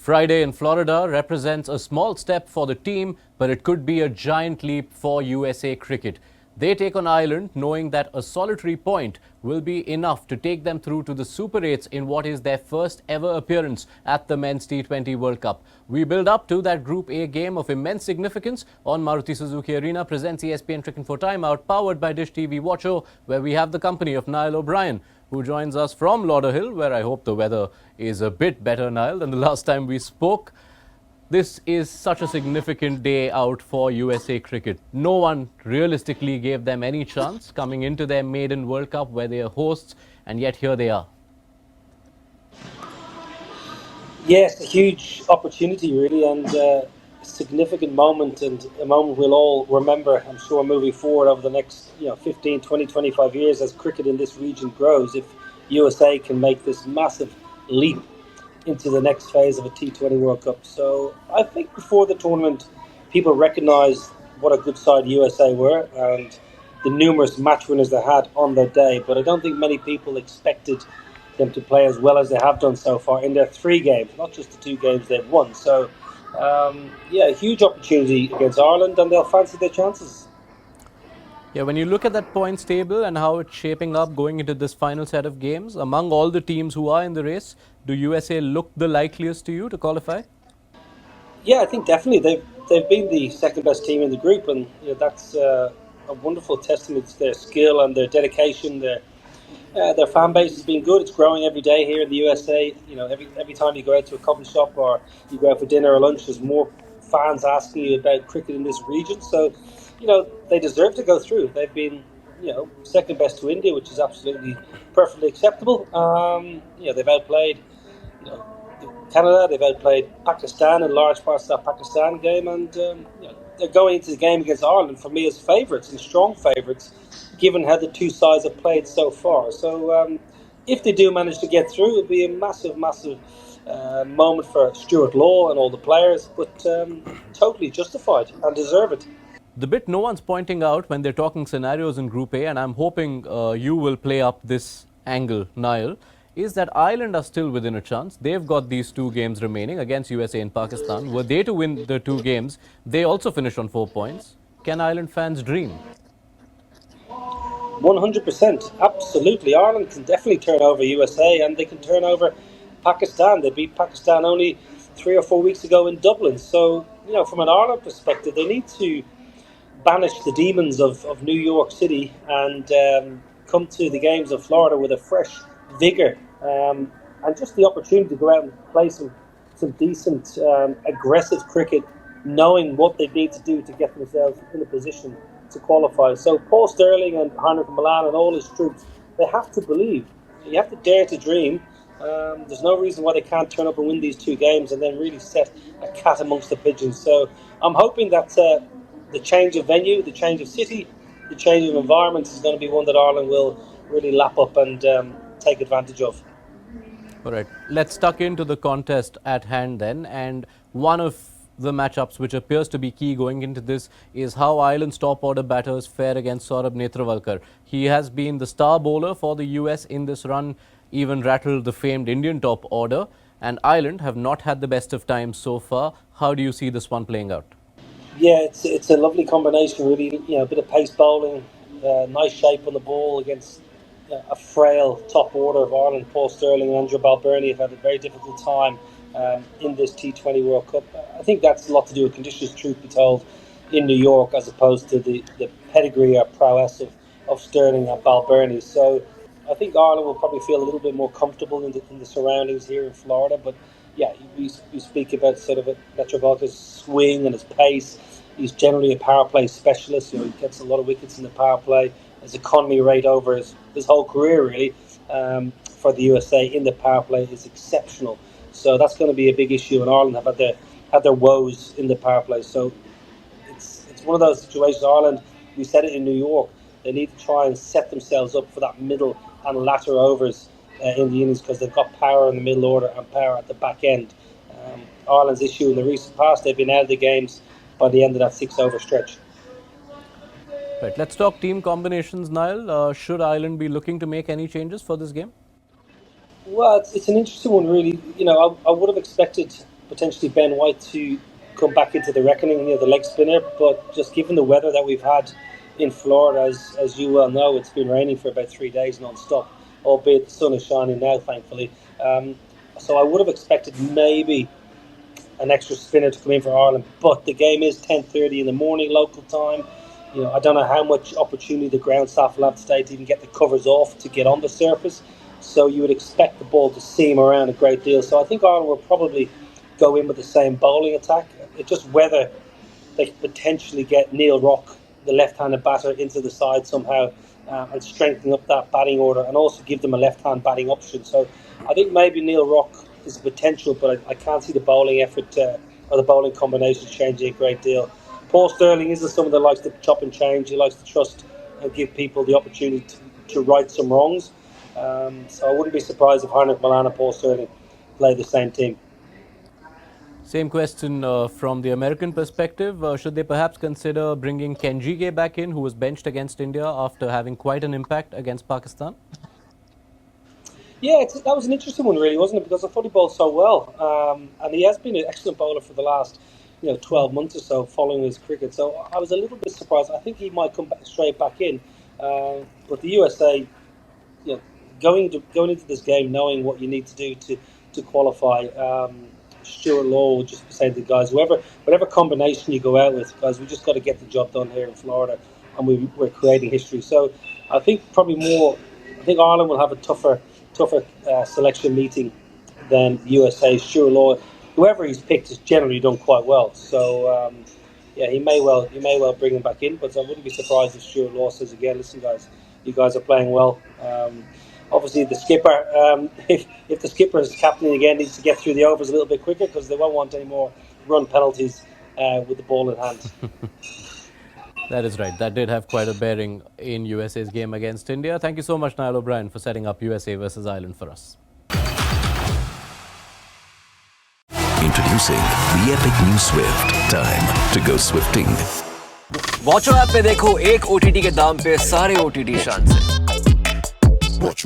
Friday in Florida represents a small step for the team, but it could be a giant leap for USA cricket. They take on Ireland knowing that a solitary point will be enough to take them through to the Super 8s in what is their first ever appearance at the Men's T20 World Cup. We build up to that Group A game of immense significance on Maruti Suzuki Arena presents ESPNcricinfo Timeout, powered by Dish TV Watcho, where we have the company of Niall O'Brien, who joins us from Lauderhill, where I hope the weather is a bit better, Niall, than the last time we spoke. This is such a significant day out for USA cricket. No one realistically gave them any chance coming into their maiden World Cup where they are hosts, and yet here they are. Yes, a huge opportunity really, and a significant moment, and a moment we'll all remember, I'm sure, moving forward over the next 15, 20, 25 years as cricket in this region grows, if USA can make this massive leap into the next phase of a T20 World Cup. So I think before the tournament, people recognised what a good side USA were and the numerous match winners they had on their day. But I don't think many people expected them to play as well as they have done so far in their 3 games, not just the 2 games they've won. So, a huge opportunity against Ireland, and they'll fancy their chances. Yeah, when you look at that points table and how it's shaping up going into this final set of games, among all the teams who are in the race, do USA look the likeliest to you to qualify? Yeah, I think definitely they've been the second best team in the group, and that's a wonderful testament to their skill and their dedication. Their fan base has been good. It's growing every day here in the USA. Every time you go out to a coffee shop or you go out for dinner or lunch, there's more fans asking you about cricket in this region. So, they deserve to go through. They've been, second best to India, which is absolutely perfectly acceptable. They've outplayed, Canada. They've outplayed Pakistan in large parts of that Pakistan game, and they're going into the game against Ireland for me as favourites and strong favourites, given how the two sides have played so far. So if they do manage to get through, it'll be a massive moment for Stuart Law and all the players, but totally justified and deserve it. The bit no one's pointing out when they're talking scenarios in Group A, and I'm hoping you will play up this angle, Niall, is that Ireland are still within a chance. They've got these 2 games remaining against USA and Pakistan. Were they to win the 2 games, they also finish on 4 points. Can Ireland fans dream? 100%, absolutely. Ireland can definitely turn over USA, and they can turn over Pakistan. They beat Pakistan only 3 or 4 weeks ago in Dublin. So, from an Ireland perspective, they need to banish the demons of New York City and come to the games of Florida with a fresh vigour and just the opportunity to go out and play some decent, aggressive cricket, knowing what they need to do to get themselves in a position to qualify. So Paul Sterling and Heinrich Milan and all his troops, they have to believe. You have to dare to dream. There's no reason why they can't turn up and win these 2 games and then really set a cat amongst the pigeons. So I'm hoping that the change of venue, the change of city, the change of environment is going to be one that Ireland will really lap up and take advantage of. All right, let's tuck into the contest at hand then. And one of the matchups which appears to be key going into this is how Ireland's top order batters fare against Saurabh Netravalkar. He has been the star bowler for the US in this run, even rattled the famed Indian top order, and Ireland have not had the best of times so far. How do you see this one playing out? Yeah, it's a lovely combination, really. A bit of pace bowling, nice shape on the ball against a frail top order of Ireland. Paul Sterling and Andrew Balbirnie have had a very difficult time in this T20 World Cup. I think that's a lot to do with conditions, truth be told, in New York, as opposed to the pedigree or prowess of Sterling and Balbirnie. So I think Ireland will probably feel a little bit more comfortable in the surroundings here in Florida. But yeah, we speak about sort of Netravalkar's swing and his pace. He's generally a power play specialist. He gets a lot of wickets in the power play. His economy rate over his whole career, really, for the USA in the power play is exceptional. So that's going to be a big issue, and Ireland have had their woes in the power play. So it's one of those situations. Ireland, we said it in New York, they need to try and set themselves up for that middle and latter overs in the innings, because they've got power in the middle order and power at the back end. Ireland's issue in the recent past, they've been out of the games by the end of that 6-over stretch. Right, let's talk team combinations, Niall. Should Ireland be looking to make any changes for this game? Well, it's an interesting one, really. I would have expected potentially Ben White to come back into the reckoning, the leg spinner. But just given the weather that we've had in Florida, as you well know, it's been raining for about 3 days non-stop, albeit the sun is shining now, thankfully. So I would have expected maybe an extra spinner to come in for Ireland, but the game is 10:30 in the morning local time. I don't know how much opportunity the ground staff will have today to even get the covers off to get on the surface. So you would expect the ball to seam around a great deal. So I think Ireland will probably go in with the same bowling attack. It's just whether they could potentially get Neil Rock, the left-handed batter, into the side somehow and strengthen up that batting order and also give them a left-hand batting option. So I think maybe Neil Rock is a potential, but I can't see the bowling effort or the bowling combination changing a great deal. Paul Sterling isn't someone that likes to chop and change. He likes to trust and give people the opportunity to right some wrongs. So I wouldn't be surprised if Harnick Milan and Paul Sterling play the same team. Same question from the American perspective. Should they perhaps consider bringing Kenjige back in, who was benched against India after having quite an impact against Pakistan? Yeah, that was an interesting one, really, wasn't it? Because I thought he bowled so well, and he has been an excellent bowler for the last 12 months or so following his cricket. So I was a little bit surprised. I think he might come straight back in, but the USA, going into this game knowing what you need to do to qualify. Stuart Law will just be saying to the guys, whatever combination you go out with, guys, we just got to get the job done here in Florida, and we're creating history. So I think Ireland will have a tougher selection meeting than USA. Stuart Law, whoever he's picked, has generally done quite well. So he may well bring him back in, but I wouldn't be surprised if Stuart Law says again, listen guys, you guys are playing well. Obviously, the skipper, if the skipper is captaining again, needs to get through the overs a little bit quicker because they won't want any more run penalties with the ball in hand. That is right. That did have quite a bearing in USA's game against India. Thank you so much, Niall O'Brien, for setting up USA versus Ireland for us. Introducing the epic new Swift. Time to go swifting. Watcho app पे देखो एक OTT के दाम पे सारे OTT शान से। Watch